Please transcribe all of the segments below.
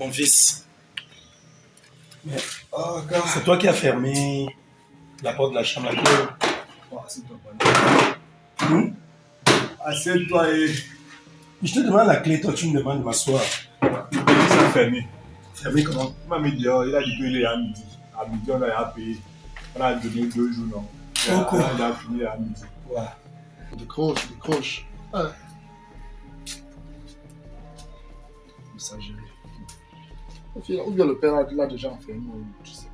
Mon fils, Oh, gars. c'est toi qui as fermé la porte de la chambre. Oh, assieds-toi, assieds-toi et... Je te demande la clé, toi tu me demandes de m'asseoir. C'est fermé. Fermé comment? Il m'a mis dehors, il a dit qu'il est à midi. À midi, on a payé. On a donné 2 jours, non. Encore. On a fini à midi. Ouais. Décroche. Ah. Messagerie. Ou bien le père l'a déjà enfermé, tu sais.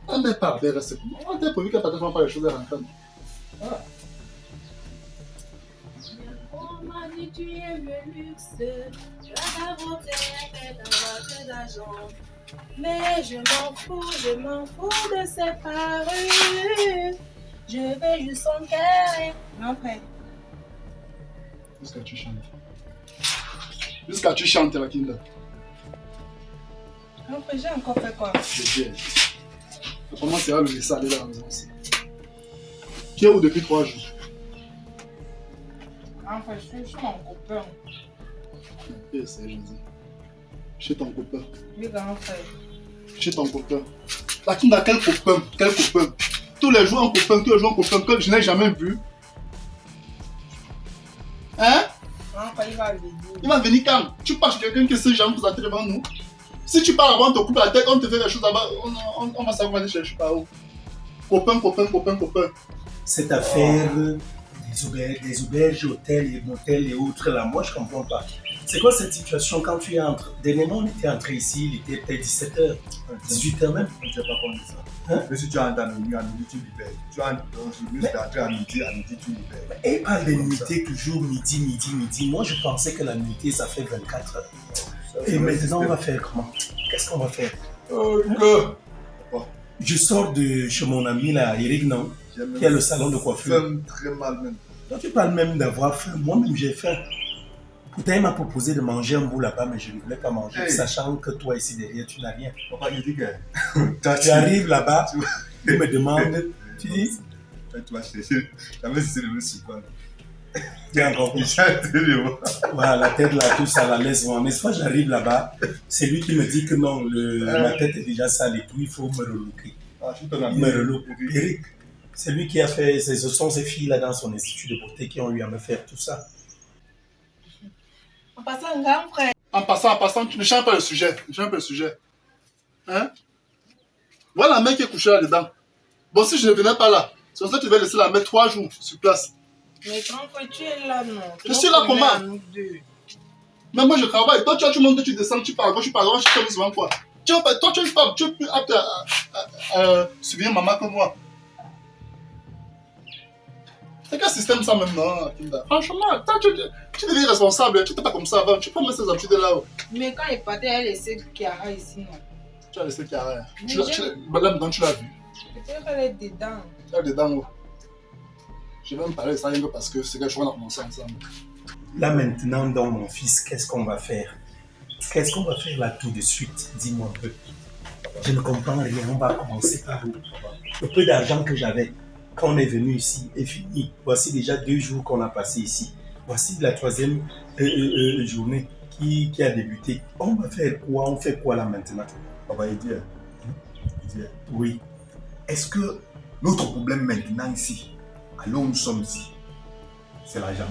On n'est pas bien resté. On était prévu qu'à partir pas les choses à rentrer. Ah. On m'a dit tu es le luxe, tu as ta beauté, fait un d'argent. Mais je m'en fous de ces parures. Je veux juste son cœur. Non, frère. Jusqu'à tu chantes. Jusqu'à tu chantes, la Kinda. Non, frère, j'ai encore fait quoi? Je dis. Comment c'est là le laisser aller dans la maison aussi? Qui est où depuis 3 jours? Non, frère, je suis mon copain. Et c'est Jésus. Chez ton copain. Oui, grand frère. Chez ton copain. La Kinda, quel copain? Quel copain? Tous les jours un copain, que je n'ai jamais vu. Hein? Non, frère, il va venir. Il va venir quand? Tu parles chez quelqu'un qui sait jamais présenter devant nous. Si tu parles avant, on te coupe la tête, on te fait des choses là-bas, on va savoir aller chercher par où. Copain. Cette affaire des auberges, hôtels et motels et autres, là, moi je comprends pas. C'est quoi cette situation quand tu entres? Dernièrement, on était entré ici, il était peut-être 17h, 18h même. Je ne sais pas comment dire ça. Hein? Mais si tu entres à minuit, tu libères. Tu entres dans le entré à midi, tu libères. Et parle de nuitée toujours midi. Moi je pensais que la nuitée ça fait 24 heures. Et maintenant on va faire comment? Qu'est-ce qu'on va faire? Je sors de chez mon ami là, Eric, non? Qui a le salon de coiffure. Très mal même. Toi tu parles même d'avoir faim, moi-même j'ai faim. Pourtant il m'a proposé de manger un bout là-bas, mais je ne voulais pas manger, sachant que toi ici derrière tu n'as rien. Papa, il dit que... Tu arrives là-bas, il me demande, tu dis? Tu vas chercher, jamais si c'est le super. Tu as encore voilà, la tête là, tout ça, la laisse voir. Mais soit j'arrive là-bas, c'est lui qui me dit que non, ma tête est déjà sale et tout, il faut me relooker. Il me relook. Eric, c'est lui qui a fait, ce sont ces filles là dans son institut de beauté qui ont eu à me faire tout ça. En passant, grand frère. En passant, tu ne changes pas le sujet. Hein? Voilà la mec qui est couchée là-dedans. Bon, si je ne venais pas là, c'est pour ça que tu vas laisser la mettre 3 jours sur place. Mais grand frère, tu es là, non? Je suis là comment? Mais moi je travaille. Toi tu montes, tu descends, tu pars à gauche, tu pars à droite, tu fais souvent quoi? Toi tu es plus apte à suivre maman que moi. C'est quel système ça même, non, Kinda? Franchement, toi, tu deviens responsable, tu n'étais pas comme ça avant, tu peux mettre ces habitudes là. Mais quand il partait, elle laissait Chiara ici, non? Tu as laissé Chiara. Là Mais maintenant tu l'as vu. peut-être qu'elle est dedans. Tu es dedans où? Je vais me parler de ça un peu parce que c'est quelque chose qu'on a commencé ensemble. Là maintenant, dans mon fils, qu'est-ce qu'on va faire? Qu'est-ce qu'on va faire là tout de suite? Dis-moi un peu. Je ne comprends rien, on va commencer par où? Le peu d'argent que j'avais quand on est venu ici est fini. Voici déjà 2 jours qu'on a passé ici. Voici la 3e journée qui a débuté. On va faire quoi? On fait quoi là maintenant? Papa, il dit, Oui. est-ce que notre problème maintenant ici, alors nous sommes ici, c'est l'argent?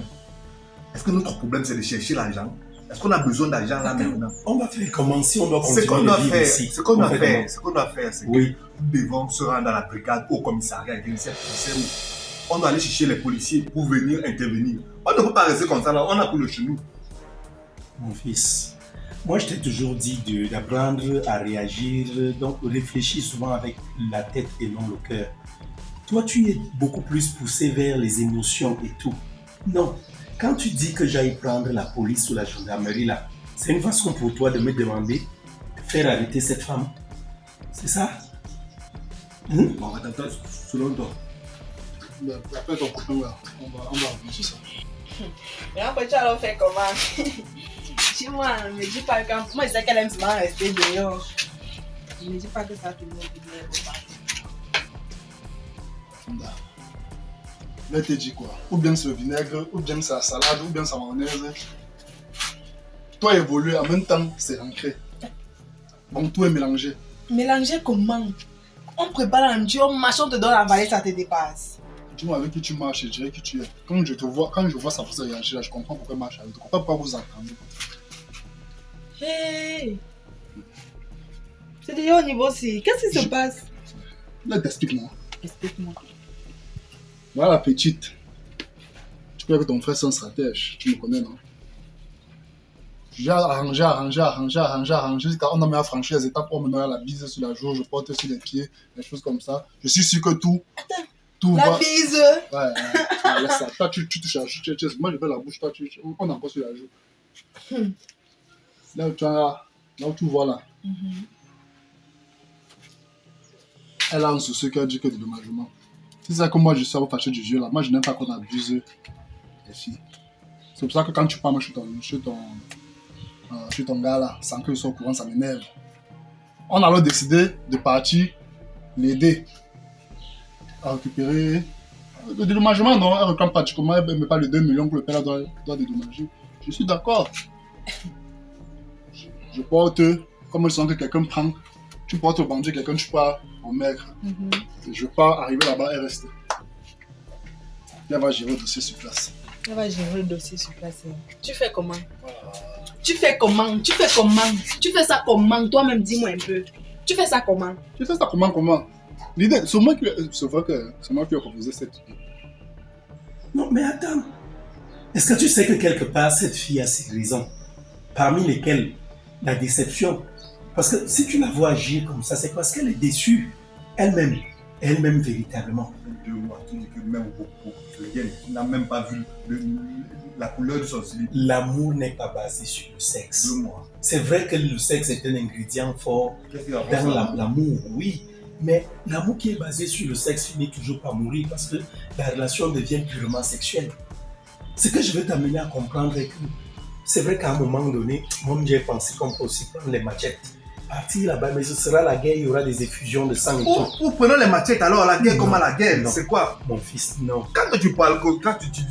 Est-ce que notre problème c'est de chercher l'argent? Est-ce qu'on a besoin d'argent là maintenant? On va faire comment si on doit Ce continuer qu'on de doit vivre faire, ici? ce qu'on doit faire, c'est que Oui. nous devons se rendre à la brigade, au commissariat, et on doit aller chercher les policiers pour venir intervenir. On ne peut pas rester comme ça là, on a pris le chez nous. Mon fils, moi je t'ai toujours dit d'apprendre à réagir, donc réfléchir souvent avec la tête et non le cœur. Toi tu es beaucoup plus poussé vers les émotions et tout. Non, quand tu dis que j'aille prendre la police ou la gendarmerie là, c'est une façon pour toi de me demander de faire arrêter cette femme. C'est ça? Bon, attends, selon toi. Après ton copain là, on va revenir sur ça. Et après, tu allais faire comment? Chez moi, ne me dis pas quand. Moi, je sais qu'elle aime souvent rester dehors. Ne me dis pas que ça, tout le monde peut dire. Mais te dis quoi? Ou bien c'est le vinaigre, ou bien c'est la salade, ou bien c'est la mayonnaise. Toi évoluer en même temps, c'est ancré. Donc tout est mélangé. Mélanger comment? On prépare la nourriture, on marche, on te donne la valise, ça te dépasse. Dis-moi avec qui tu marches, je dirais qui tu es. Quand je vois ça façon de réagir, là, je comprends pourquoi il marche avec toi. Je comprends pourquoi vous attendez. Hey! C'est déjà au niveau aussi. Qu'est-ce qui se passe? Là, t'explique-moi. Explique-moi. Voilà la petite. Tu peux que ton frère c'est un stratège. Tu me connais, non? J'ai arrangé. Jusqu'à on a mis à franchir les étapes pour mener la bise sur la joue, je porte sur les pieds, des choses comme ça. Je suis sûr que tout La va. bise! Ouais, laisse ça. Toi, tu te cherches. Moi, je fais la bouche, toi, on est encore sur la joue. Là où tu vois là. Elle a un souci qui a dit que dédommagement. C'est ça que moi, je suis à fâché du jeu là. Moi, je n'aime pas qu'on abuse les filles. C'est pour ça que quand tu parles, je suis ton gars là, sans qu'il soit au courant, ça m'énerve. On a alors décidé de partir l'aider à récupérer le dédommagement. Non, elle réclame pratiquement, elle ne met pas les 2 millions que le père doit dédommager. Je suis d'accord. Je porte, comme je sens que quelqu'un prend, tu portes au bandit, quelqu'un tu pars au maigre. Et je pars arriver là-bas et rester. Elle va gérer le dossier sur place. Elle va gérer le dossier sur place. Tu fais comment? Tu fais comment? Tu fais ça comment? Toi-même, dis-moi un peu. Tu fais ça comment? Tu fais ça comment? L'idée, c'est moi qui ai proposé cette idée. Non, mais attends. Est-ce que tu sais que quelque part, cette fille a ses raisons? Parmi lesquelles la déception. Parce que si tu la vois agir comme ça, c'est parce qu'elle est déçue. Elle-même véritablement. 2 mois, tu dis que même beaucoup, tu n'as même pas vu la couleur de son slip. L'amour n'est pas basé sur le sexe. 2 mois. C'est vrai que le sexe est un ingrédient fort Qu'est-ce qu'il y a dans l'amour, oui. Mais l'amour qui est basé sur le sexe finit toujours par mourir parce que la relation devient purement sexuelle. Ce que je veux t'amener à comprendre est que c'est vrai qu'à un moment donné, moi j'ai pensé qu'on peut aussi prendre les machettes, partir là-bas, mais ce sera la guerre, il y aura des effusions de sang et tout. Ou prenons les machettes alors, la guerre, comment la guerre? Non. C'est quoi? Mon fils, non. Quand tu parles, quand tu dis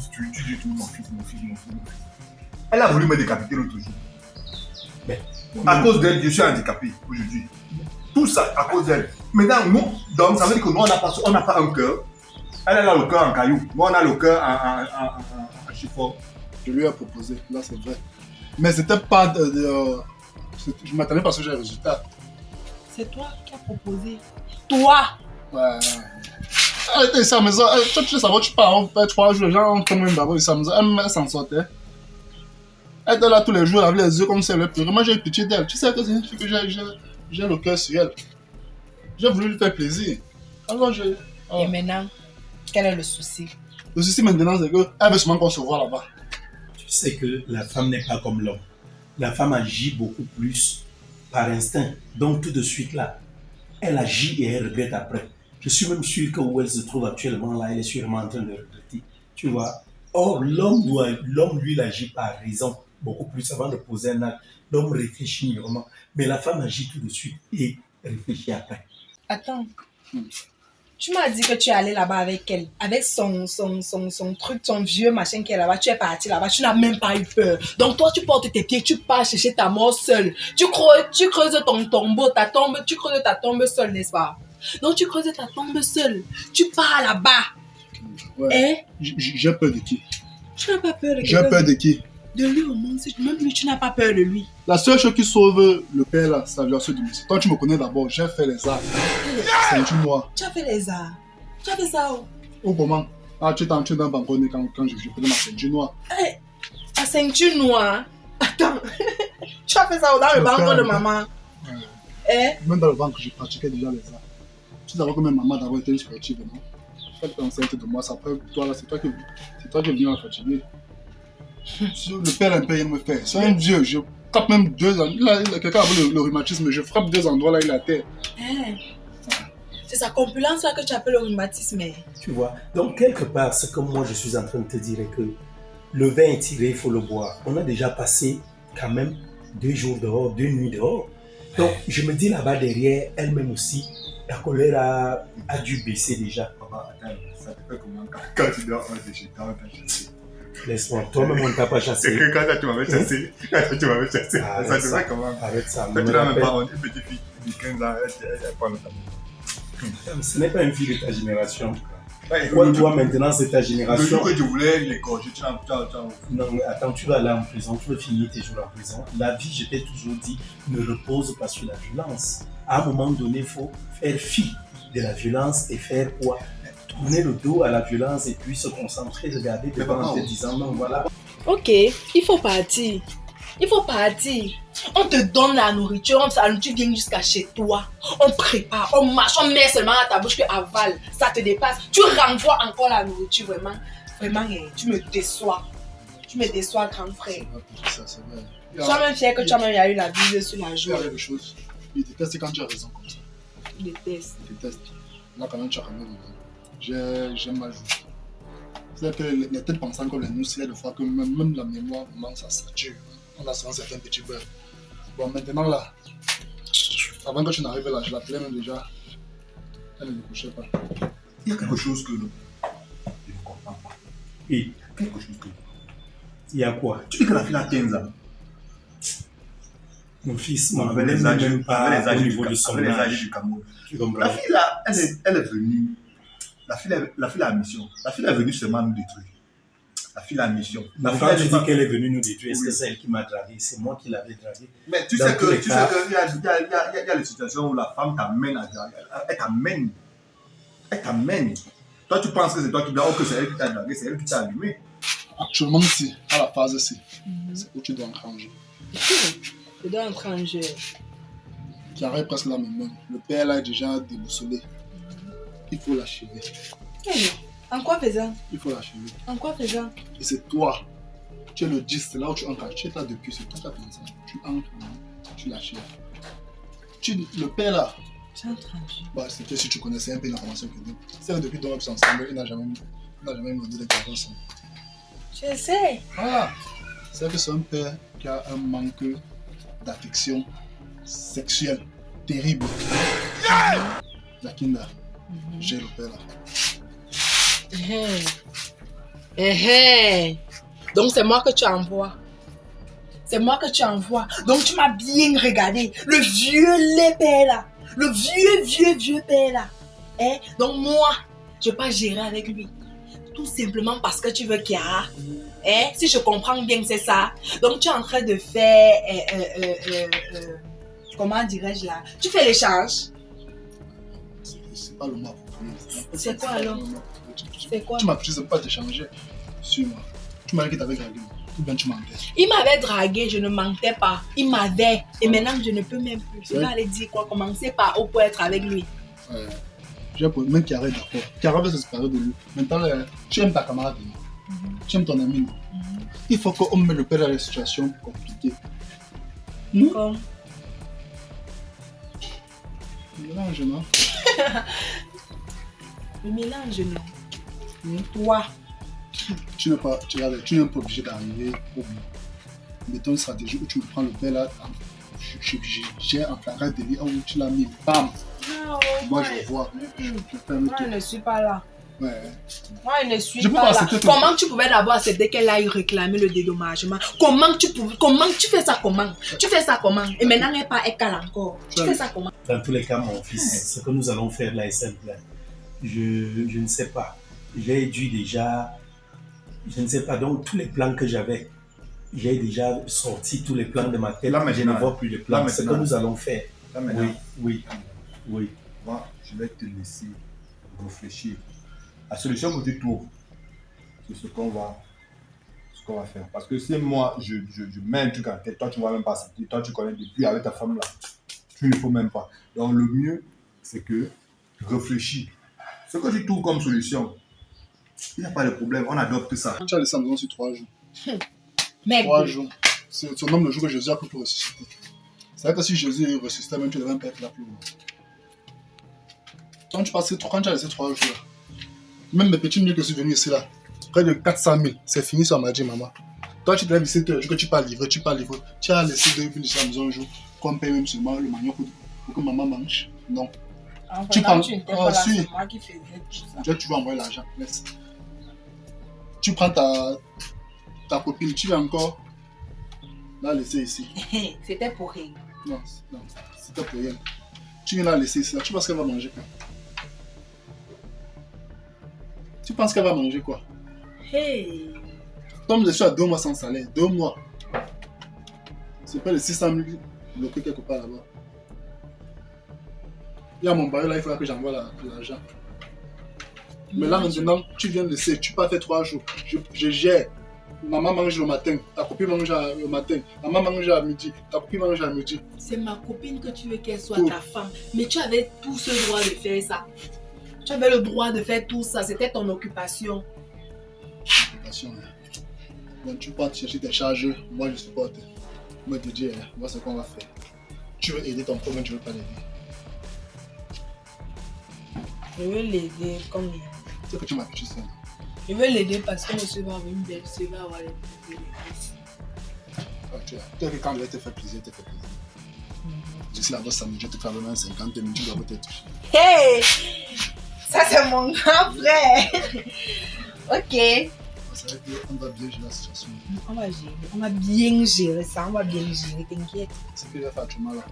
tout, mon fils. Elle a voulu me décapiter l'autre jour. Mais, À cause d'elle, je suis handicapé aujourd'hui. Tout ça à cause d'elle. Maintenant, nous, donc ça veut dire que nous, on n'a pas un cœur. Elle a le cœur en caillou. Nous, on a le cœur en chiffon. Je lui ai proposé, là c'est vrai. Mais c'était pas je m'attendais pas à ce genre de résultat. C'est toi qui as proposé. Toi! Ouais. Elle était ici à la maison, tu sais savoir, tu pars, on fait 3 jours, les gens ont fait même d'abord ici à la maison, elle s'en sortait. Elle était là tous les jours, elle avait les yeux comme si elle pleurait. Moi j'ai eu pitié d'elle. Tu sais que c'est une fille que j'ai le cœur sur elle. J'ai voulu lui faire plaisir. Alors Et maintenant, quel est le souci? Le souci maintenant c'est qu'elle veut seulement qu'on se voit là-bas. tu sais que la femme n'est pas comme l'homme. La femme agit beaucoup plus par instinct. Donc tout de suite là, elle agit et elle regrette après. Je suis même sûr que où elle se trouve actuellement là, elle est sûrement en train de regretter. Tu vois. Or, l'homme lui, il agit par raison, beaucoup plus avant de poser un acte. L'homme réfléchit mûrement. Mais la femme agit tout de suite et réfléchit après. Attends. Tu m'as dit que tu es allé là-bas avec elle, avec son truc, son vieux machin qui est là-bas. Tu es parti là-bas, tu n'as même pas eu peur. Donc toi, tu portes tes pieds, tu pars chercher ta mort seule. Tu creuses ton tombeau, tu creuses ta tombe seule, n'est-ce pas? Donc tu creuses ta tombe seule. Tu pars là-bas. Ouais. J'ai peur de qui? Tu n'as pas peur de qui? J'ai peur de qui? De lui au moins, même lui, tu n'as pas peur de lui. La seule chose qui sauve le père là, c'est la violation du monsieur. Toi, tu me connais d'abord, j'ai fait les arts. C'est moi. Tu as fait les arts. Tu as fait ça où? Ou comment? Ah, tu es dans un balcon quand je prenais ma ceinture noire. Hey, ta ceinture noire? Attends. Tu as fait ça dans le banc de maman? Même dans le ventre, je pratiquais déjà les arts. Tu savais que même maman d'abord était une sportive, non? Quand tu es enceinte de moi, après toi là, c'est toi qui es venu me fatiguer. Le père un peu, il me fait. C'est un dieu, je frappe même 2 ans. Quelqu'un a le rhumatisme, je frappe 2 endroits là, il a terre. C'est sa compulence là que tu appelles le rhumatisme. Tu vois. Donc, quelque part, ce que moi je suis en train de te dire est que le vin est tiré, il faut le boire. On a déjà passé quand même 2 jours dehors, 2 nuits dehors. Donc, je me dis là-bas derrière, elle-même aussi, la colère a dû baisser déjà. Maman, attends, ça te fait comment quand tu dors, je dors, Laisse-moi, toi-même, on ne t'a pas C'est chassé. que quand tu m'avais chassé, ça Arrête te ça. fait comment? Arrête ça. Quand me tu l'as même rappelle. pas, une petite fille de 15 ans, elle prend le tabac. Ce n'est pas une fille de ta génération. Ouais, Pourquoi toi, maintenant, c'est ta le génération? jour que tu voulais l'écorcher, tu l'as. Non, mais attends, tu vas aller en prison, tu veux finir tes jours en prison. La vie, je t'ai toujours dit, ne repose pas sur la violence. À un moment donné, il faut faire fi de la violence et faire quoi? Tourner le dos à la violence et puis se concentrer, regarder devant en te disant non, voilà. Ok, il faut partir. Il faut partir. On te donne la nourriture, la nourriture vient jusqu'à chez toi. On prépare, on marche, on met seulement à ta bouche que avale. Ça te dépasse. Tu renvoies encore la nourriture, vraiment. Vraiment, tu me déçois. Tu me déçois, grand frère. C'est vrai. Sois même fier que tu as même eu la bise sur la Il y joue. a des choses. Il déteste quand tu as raison comme ça. Je déteste. Il déteste. Là, quand même, tu as quand même raison. J'aime ma joue. C'est-à-dire que les têtes pensant que les nous, c'est de fois que même la mémoire commence à sature. On a souvent certains petits beurres. Bon, maintenant là, avant que tu n'arrives là, je l'appelais même déjà. Elle ne me couchait pas. Il y a quelque chose que je ne comprends pas. Et Quelque chose que. il y a quoi? Tu dis que la fille a 15 ans. Mon fils, Avec m'en les âges même pas au niveau de son avec les âges âge. du Cameroun. Tu comprends? La fille là, elle est venue. La fille a une mission. La fille est venue seulement nous détruire. La fille a une mission. La Donc, fille quand a tu dit dis qu'elle est venue nous détruire, est-ce Oui. que c'est elle qui m'a dragué? C'est moi qui l'avais dragué. Mais tu Dans sais tous que les cas- il y a des situations où la femme t'amène à elle t'amène. Elle t'amène. Toi tu penses que c'est toi qui dois, ou que c'est elle qui t'a dragué, c'est elle qui t'a allumé. Actuellement, ici, à la phase C, c'est où tu dois engranger. Je dois entrer en jeu. Qui arrive presque là maintenant. Le père là est déjà déboussolé. Il faut l'achever. En quoi faisant? Il faut l'achever. En quoi faisant? Et c'est toi. Tu es le 10, c'est là où tu entres. Tu es là depuis, c'est toi qui as pensé. Tu entres, tu l'achèves. Le père là, J'ai entendu. bah, c'était si tu connaissais un peu l'information que nous. C'est depuis donc ils ensemble, il n'a jamais demandé de carence. Je sais. Voilà. C'est que c'est un père qui a un manque d'affection sexuelle terrible. La Kinda, j'ai le père là. Donc c'est moi que tu envoies. C'est moi que tu envoies. Donc tu m'as bien regardé. Le vieux lait père là. Le vieux père là. Donc moi, je ne vais pas gérer avec lui. Tout simplement parce que tu veux Kiara. Si je comprends bien, c'est ça. Donc tu es en train de faire... comment dirais-je là? Tu fais l'échange. C'est pas le mot approprié. C'est quoi alors? C'est quoi? Tu m'as dit pas d'échanger sur moi. Tu m'as dit que tu avais dragué. Ou bien tu mentais. Il m'avait dragué, je ne mentais pas. Il m'avait. Et maintenant, je ne peux même plus. Je vais aller dire quoi? Commencer par où pour être avec lui. Même Kiara est d'accord. Kiara veut se séparer de lui. Maintenant, tu aimes ta camarade. Tu aimes ton ami. Il faut qu'on mette le père dans les situations compliquées. Comme? Mélange, non? Le mélange, non. Toi. Tu n'es pas obligé d'arriver au bout. Mettons une stratégie où tu me prends le père là, j'ai un flagrant délit où tu l'as mis, bam! Moi je vois. Moi je ne suis pas là. Ouais. Moi je ne suis Je peux pas là. accepter Comment tu pouvais d'abord accepter qu'elle aille réclamer le dédommagement? Comment tu fais ça comment? Tu fais ça comment? Et maintenant elle cale encore. Tu fais ça comment? Dans tous les cas, mon fils, ce que nous allons faire là est simple. Je ne sais pas. J'ai dû déjà... Je ne sais pas. Donc, tous les plans que j'avais, j'ai déjà sorti tous les plans de ma tête. Là, je ne vois plus de plans. Ce que nous allons faire. Là, maintenant, Oui. moi, je vais te laisser réfléchir. La solution que tu trouves, c'est ce qu'on va faire. Parce que si moi, je mets un truc en tête, toi, tu ne vas même pas accepter. Toi, tu connais depuis avec ta femme là. Tu ne faut même pas. Donc, le mieux, c'est que réfléchis. Ce que tu trouves comme solution, il n'y a pas de problème, on adopte ça. Tu as laissé en maison sur 3 jours. Mec. 3 jours. C'est son nom le jour que Jésus a pu pour ressusciter. C'est vrai que si Jésus ressuscitait, même tu devais un père là plus loin. Quand tu as laissé 3 jours, même mes petits minutes que je suis venu ici là, près de 400 000, c'est fini, ça m'a dit maman. Toi, tu devais laisser que tu pas livrer, tu as laissé de venir ici à la maison un jour, qu'on paye même seulement le manioc pour que maman mange. Non. Tu prends. C'est moi qui faisais tout ça. Tu vas envoyer l'argent, laisse. Tu prends ta copine, tu vas encore la laisser ici. C'était pour rien. Non, c'était pour rien. Tu viens la laisser ici. Tu penses qu'elle va manger quoi? Tu penses qu'elle va manger quoi? Hey! Comme je suis à 2 mois sans salaire, 2 mois. C'est pas les 600 000 bloqués quelque part là-bas. Il y a mon baril là, il faudra que j'envoie l'argent. Mais là maintenant, tu viens de laisser, tu pars faire 3 jours. Je gère. Maman mange le matin, ta copine mange le matin, maman mange à midi, ta copine mange à midi. C'est ma copine que tu veux qu'elle soit Tout. ta femme. Mais tu avais tout ce droit de faire ça. Tu avais le droit de faire tout ça. C'était ton occupation. Attention, donc tu pars chercher tes charges, moi je supporte. Moi je te dis, voilà ce qu'on va faire. Tu veux aider ton problème, tu veux pas l'aider. Je veux l'aider comme il. C'est que tu m'as fait ça. Je veux l'aider parce que monsieur va avoir une belle soeur, va avoir les fesses. Tu sais que quand je vais te faire plaisir, te fait plaisir. Je suis là-bas samedi, je te fais vraiment 50 minutes, tu dois peut-être toucher. Hey! Ça c'est mon grand frère! Ok. C'est vrai qu'on va bien gérer la situation. On va gérer. On va bien gérer ça. On va bien gérer, t'inquiète. Ce que j'ai fait actuellement là,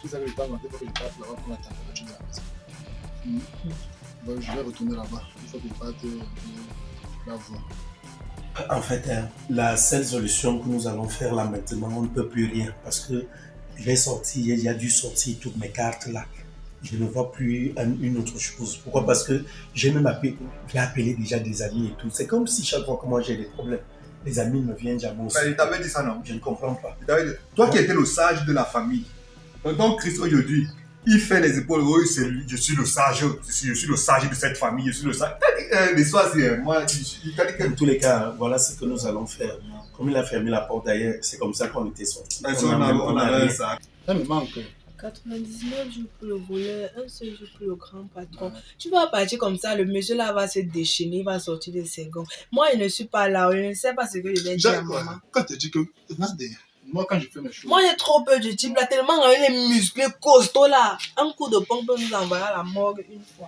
tu sais que je t'ai inventé pour que je parte là-bas pour la température de la maison. Donc, je vais retourner là-bas. Il faut que je parte la voir. En fait, la seule solution que nous allons faire là maintenant, on ne peut plus rien parce que je vais sortir, il a dû sortir toutes mes cartes là. Je ne vois plus une autre chose. Pourquoi? Parce que j'ai même appelé déjà des amis et tout. C'est comme si chaque fois que moi j'ai des problèmes, les amis me viennent jamais aussi. Il t'avait dit ça, non? Je ne comprends pas. Toi qui étais le sage de la famille, donc Christ aujourd'hui, il fait les épaules, oui, c'est lui, je suis le sage, je suis le sage de cette famille, je suis le sage. L'histoire, c'est moi, il t'a dit que... En tous les cas, voilà ce que nous allons faire. Comme il a fermé la porte d'ailleurs, c'est comme ça qu'on était sortis. On avait ça. Ça me manque. 99 jours pour le voleur, un seul jour pour le grand patron. Tu vas partir comme ça, le monsieur là va se déchaîner, il va sortir de ses gonds. Moi, je ne suis pas là, je ne sais pas ce que je vais dire à maman. Quand tu dis que... Moi, quand je fais mes choses... Moi, j'ai trop peur du type là, tellement il est musclé, costaud là. Un coup de pompe peut nous envoyer à la morgue une fois.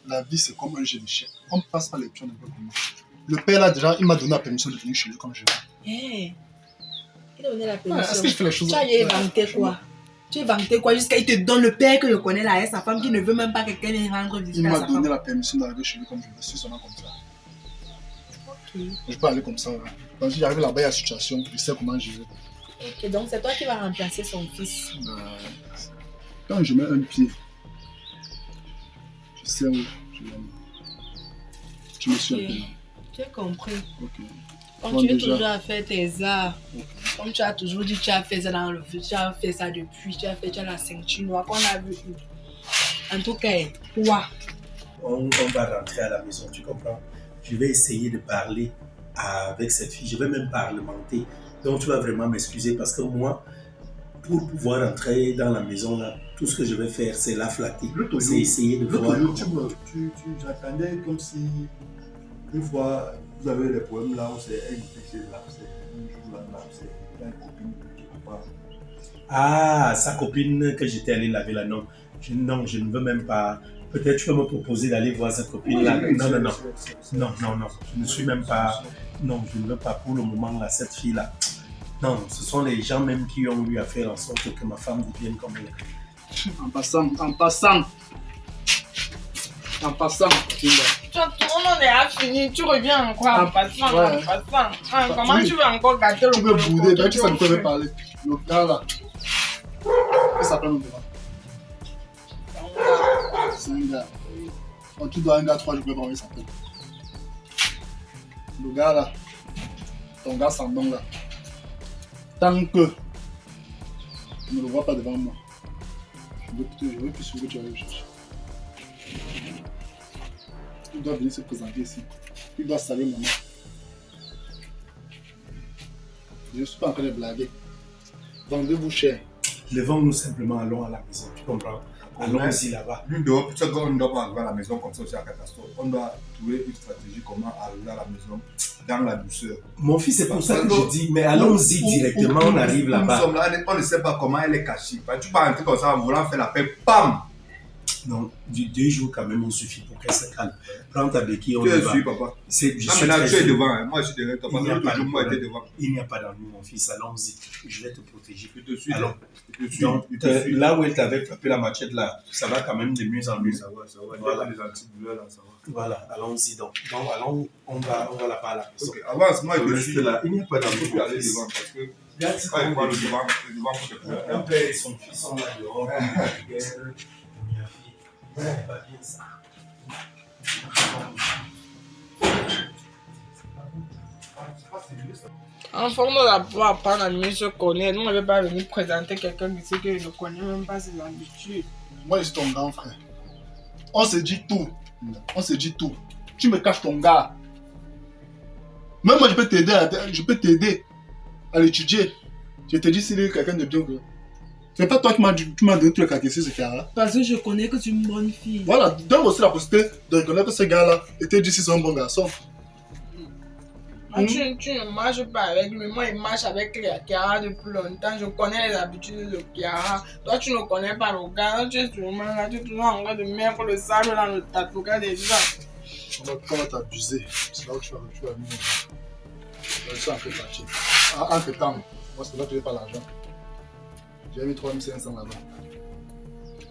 La vie, c'est comme un jeu d'échecs. On passe par les pions un peu comme ça. Le père là, déjà, il m'a donné la permission de venir chez lui comme je veux. Hey, il a donné la Est-ce permission. que je fais les choses... Tu as inventé quoi? Tu as inventé quoi jusqu'à il te donne le père que je connais là et sa femme qui ne veut même pas que quelqu'un vienne rendre visite Il à m'a sa donné femme. la permission d'arriver chez lui comme je veux. Je suis seulement comme ça. Ok. Je peux aller comme ça. Là. Quand j'arrive là-bas, il y a la situation, je sais comment gérer. Ok, donc c'est toi qui vas remplacer son fils. Quand je mets un pied, je sais où je vais. Tu me suis un peu là. Tu as compris. Ok. Comme Bon, tu es déjà. toujours à faire tes arts, Ok. comme tu as toujours dit, tu as fait ça dans le feu, tu as fait ça depuis, tu as la ceinture noire qu'on a vu. En tout cas, toi, On va rentrer à la maison, tu comprends? Je vais essayer de parler avec cette fille, je vais même parlementer. Donc tu vas vraiment m'excuser parce que moi, pour pouvoir entrer dans la maison, là, tout ce que je vais faire, c'est la flatter. C'est essayer de voir. J'attendais comme si une fois vous avez des problèmes là où c'est un péché là, c'est un jour là, c'est une copine qui ne peut pas. Ah, sa copine que j'étais allé laver là, non. Non, je ne veux même pas. Peut-être tu peux me proposer d'aller voir cette copine-là. Non. Non. Je ne suis même pas. Non, je ne veux pas pour le moment là, cette fille-là. Non, ce sont les gens même qui ont eu à faire en sorte que ma femme devienne comme elle. En passant. tout le monde est à finir, tu reviens encore en passant, ouais. en passant. Ah, comment Oui. tu veux encore gâter le Tu veux bouder, ben, que tu sais de quoi je vais parler. Le gars là. Il s'appelle le gars. C'est un gars. Quand tu dois un gars 3 jours, comment il s'appelle. Le gars là. Ton gars sans nom là. Tant que tu ne le vois pas devant moi, je veux plus ce que tu vas le chercher. Il doit venir se présenter ici. Il doit saluer maman. Je ne suis pas en train de blaguer. Vendez-vous cher. Levons-nous simplement, allons à la maison, tu comprends? Allons-y là-bas. Lui dehors, peut-être qu'on ne doit pas arriver à la maison comme ça aussi à catastrophe. On doit trouver une stratégie comment arriver à la maison dans la douceur. Mon fils, c'est pour ça que je dis, mais allons-y directement, on arrive Nous là-bas. sommes là, on ne sait pas comment elle est cachée. Tu peux entrer comme ça en voulant faire la paix, pam! Donc, 2 jours quand même, on suffit pour qu'elle se calme. Prends ta béquille, on Tu y es va. sûr, papa. Je Non, suis mais là, très tu es sûr. devant. Hein. Moi, je suis derrière toi. Il n'y a pas de Moi, j'étais problème. devant. Il n'y a pas d'ennui, mon fils. Allons-y. Je vais te protéger. Je te suis. Alors, Je te suis. donc, Je te suis. là où elle t'avait frappé la machette, là, ça va quand même de mieux en mieux. Ça va, ça va. Voilà. Les antidouleurs, là, ça va. Voilà, allons-y donc. Donc, allons, on va là-bas à la maison. Ok, avance, moi, je te Reste suis. là. Il n'y a pas Il d'ennui. faut aller devant parce que Regarde, quand il voit le devant pour te un père et son fils sont là dehors. Ma fille, c'est pas bien ça. En forme de la pouvoir apprendre à mieux se connaître. Nous, on ne veut pas venir présenter quelqu'un qui sait qu'il ne connaît même pas ses habitudes. Moi, je suis ton grand frère. On se dit tout. On se dit tout. Tu me caches ton gars. Même moi, je peux t'aider à l'étudier. Je te dis s'il est quelqu'un de bien. C'est pas toi qui m'as donné tout le catéchisme, ce gars-là. Parce que je connais que tu es une bonne fille. Voilà, donne aussi la possibilité de reconnaître que ce gars-là était dit si c'est un bon garçon. Ah, tu ne marches pas avec lui. Moi, il marche avec Kiara depuis longtemps. Je connais les habitudes de Kiara. Toi, tu ne connais pas le gars. Tu es sûrement là. Tu es toujours en train de mettre le sable dans le tatouage des gens. On va t'abuser. C'est là où tu vas venir. Je suis en train de partir. Entre temps, moi, c'est là que je n'ai pas l'argent. J'ai mis 3500 là-bas.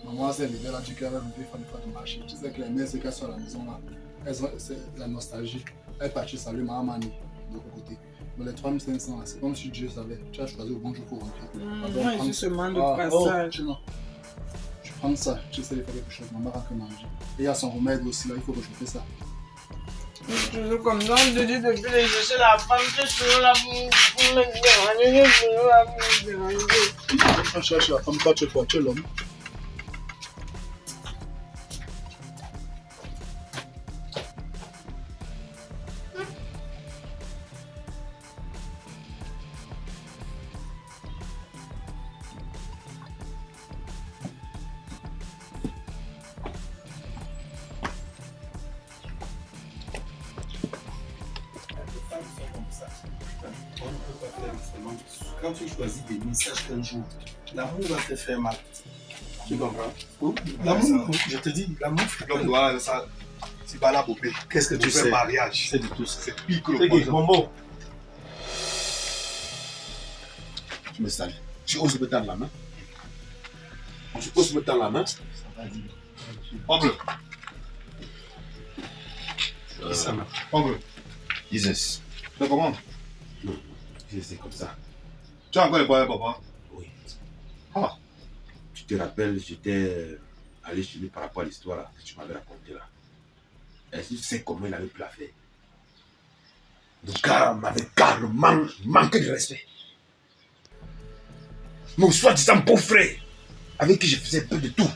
Maman s'est levée là, dit qu'elle va venir faire de marché. Tu sais que les mères, c'est qu'elles sont à la maison là. C'est la nostalgie. Elle est partie saluer maman de l'autre côté. Mais les 3500 là, c'est comme si Dieu savait. Tu as choisi le bon jour pour rentrer. Moi, je suis seulement de passage. Non. Tu prends ça, tu essaies de faire quelque chose. Maman rentre manger. Et il y a son remède aussi là, il faut réchauffer ça. Toujours comme ça, on te dit depuis de chercher la femme, tu es toujours là pour me déranger, tu es toujours là pour me déranger. On cherche la femme, toi tu es quoi? Tu es l'homme. Quand tu choisis des messages qu'un jour, l'amour va te faire mal. Tu comprends? L'amour, je te dis, l'amour fait Donc, mal. voilà, ça, c'est pas la poupée. Qu'est-ce que tu fais sais? mariage. C'est de tout ça. C'est pire que C'est le qui? poison. Momo. Tu me salues. Tu oses me tendre la main. Tu oses me tendre la main. Ongle, ongle, Jesus. c'est comment? Non, c'est comme ça. Tu as encore les poignets, papa? Oui. Ah. Tu te rappelles, j'étais allé chez lui par rapport à l'histoire là, que tu m'avais racontée là. Est-ce que tu sais comment il avait pu la faire? Le gars m'avait carrément manqué de respect. Mon soi-disant beau-frère, avec qui je faisais peu de tout.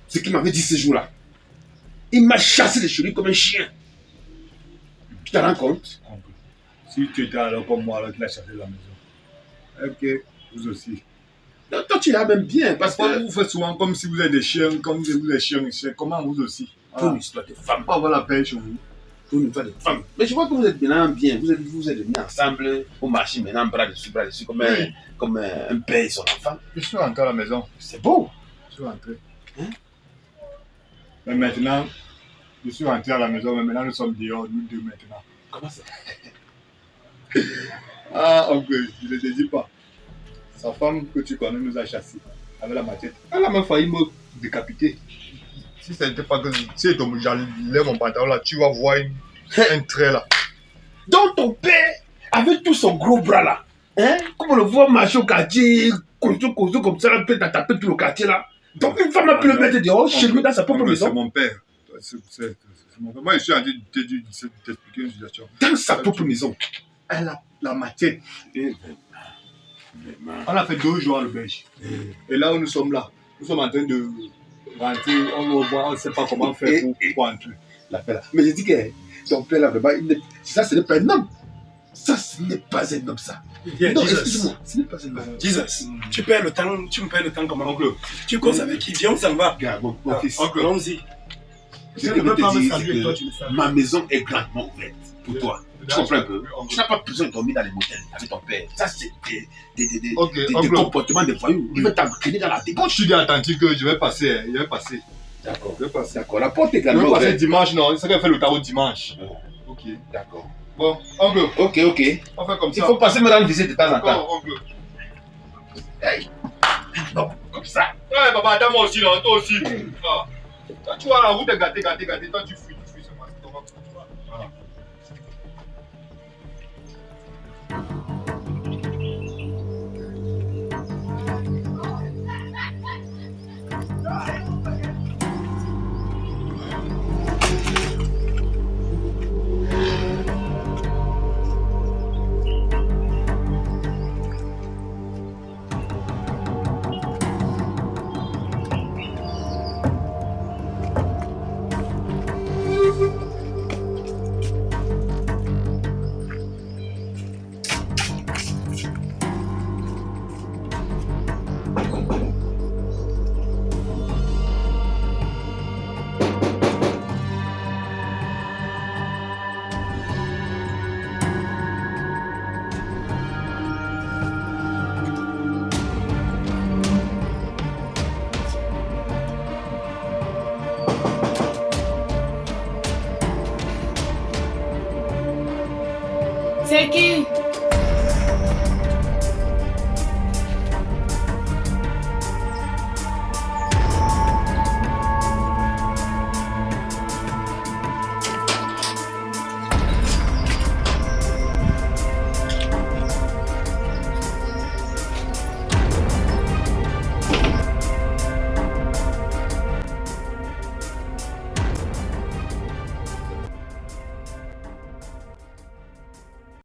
Ce qu'il m'avait dit ce jour-là. Il m'a chassé de chez lui comme un chien. Tu te rends compte? Ongle. Si tu étais alors comme moi, alors tu l'as cherché de la maison. Ok, vous aussi. Donc, toi, tu l'as même bien parce Parce que que vous faites souvent comme si vous êtes des chiens, comme vous êtes des chiens. Comment vous aussi? pour une histoire de femme, Pas avoir la paix chez vous. pour une histoire de femme. Mais je vois que vous êtes maintenant bien. Vous êtes venus ensemble. Vous marchez maintenant bras dessus, comme, Oui. comme un père et son enfant. Je suis rentré à la maison. C'est beau. Je suis rentré. Hein? Mais maintenant, je suis rentré à la maison, mais maintenant nous sommes dehors, nous deux maintenant. Comment ça? Ah, oncle, je ne te dis pas. Sa femme que tu connais nous a chassés avec la machette. Elle a même failli me décapiter. Si ce n'était pas que si j'enlève mon pantalon là, tu vas voir un trait là. Donc ton père, avec tout son gros bras là, hein, comme on le voit marcher au quartier, causer comme ça, peut-être taper tout le quartier là. Donc une femme a pu le mettre dehors, chez lui, dans sa propre Oncle, c'est maison. mon père. C'est mon père. Moi, je suis en train de t'expliquer une situation. Dans sa propre maison. Elle a la machette. Vraiment. On a fait 2 jours à l'auberge. Et là où nous sommes là, nous sommes en train de rentrer, on nous voit, on ne sait pas comment faire pour entrer. L'affaire là. Mais je dis que ton père là, vraiment, ça ce n'est pas un homme. Ça ce n'est pas un homme ça. Viens, Non, Jesus. excuse-moi, ce n'est pas un homme. Jesus, tu perds le temps, tu me perds le temps comment? Oncle, Tu causes avec qui? Viens, on s'en va. Regarde, mon fils. oncle, Allons-y. Ce Je que ne je veux veux pas te me dire, saluer c'est et toi, que tu me salues. ma maison est grandement ouverte pour toi. Tu comprends un peu? Oui, Tu n'as pas besoin de dormir dans les motels avec ton père. Ça, c'est Ok, des oncle. comportements de voyous. Il Oui. veut t'entraîner dans la Quand débauche. je suis bien attentif que je vais passer, hein, je vais passer. D'accord. Je vais passer. D'accord. La porte est Je vais grandement passer ouverte. dimanche, non, c'est qu'elle fait le tarot dimanche. Oh, Ok. d'accord. Bon, oncle, Ok. on fait comme Il ça. faut passer me rendre visite de temps en temps. D'accord, oncle. Hey. Non, comme ça. Ouais, papa, attends-moi aussi, là, toi aussi. Ah. Toi, tu vois, la route est gâtée. Toi, tu fuis, c'est moi. Voilà.